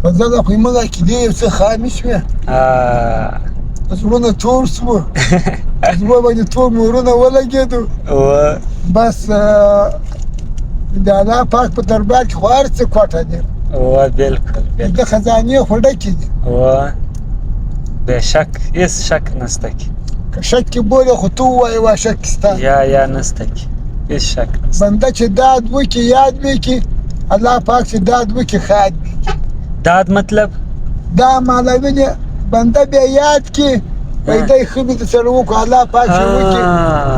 په دغه خو موږ عقیدې یو څه خامې شوې زړونه تور شوه زړه باندې تور مورونه ولګېدو بس د الله پاک په دربار کې خو هر څه کوټه دي بالکل د خزانې خو ډکې دي بېشک هېڅ شک نشته کې که شک کې بولې خو ته ووایې وا شک ستا یا نشته کې هېڅ شک نشته بنده چې داد وکړي یاد مې کړي الله پاک چې داد وکړي خاد مې کړي داد مطلب دا معنوي دی بنده بیا یاد کړي پیدا ښه مې درسره وکړو الله پاک چې وکړي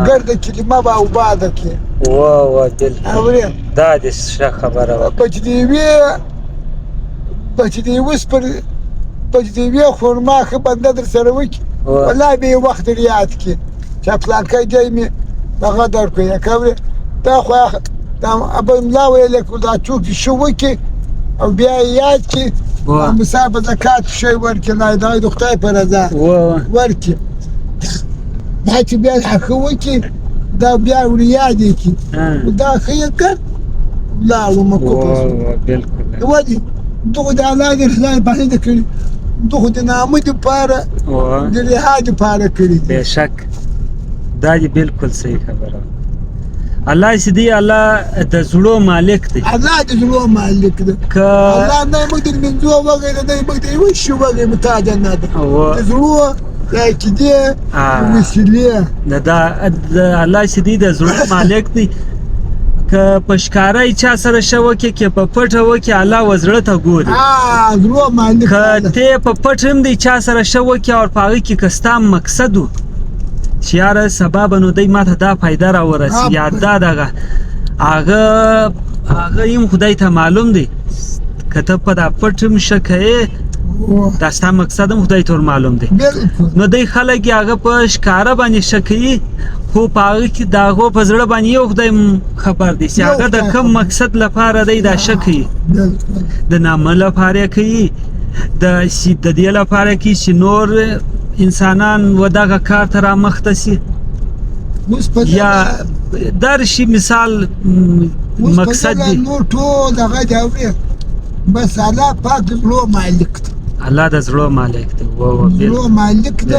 ګرده کلمه به اوباده کړي بالکل دا دې ښه خبره وه په چې د یوې خرما ښه بنده درسره وکړي والله به یې وخت در یاد کړي چې پلانکی دی مې دغه درکړو که اورې دا خو ابه ملا ویلی کړو دا څوک چې ښه وکړي او بیا یې یاد کړي او مثال په زکات شی ورکړي دا د خدای په رضا ورکړي دا چې بیا ښه وکړي دا بیا ور یاد یې کړي دا ښه یې کړ لاړو مکوپس ولې دغه د الله د رضا لپاره ده کړي دغه د نامه دپاره د رها دپاره کړي دي بېشک دا دې بالکل صحیح خبره الله چې دی الله د زړو مالک دی الله د زړو مالک دی الله نه موږ د لمنځو وغې نه دی موږ د یوه شي وغې محتاج نه دی د زړو د عقیدې وسیلې الله چې دی د زړو مالک دی که په ښکاره یې چا سره ښه وکړي که په پټه وکړي الله و زړه ته ګوري زړو مالک که ته په پټ هم دی چا سره ښه وکړي او په هغه کې که ستا مقصد و چې یاره سبا به نو دی ماته دا فایده راورسي یا دا دغه هغه هم خدای ته معلوم دی که ته په دا پټ هم ښه کوې دا ستا مقصد هم خدای ته معلوم دی نو دی خلک یې هغه په ښکاره باندې ښه کوي خو په هغه کې د هغو په زړه باندې یو خدای خبر دی چې هغه د کوم مقصد لپاره دی دا ښه کوي د نامه لپاره کوي د دې لپاره کوي چې نور انسانان و دغه کار ته رامخته سي یا در شي مثال مقصد دی نور ټول هغه دی بس الله پاک د زړو مالک دی الله د زړو مالک دی زړو مالک دی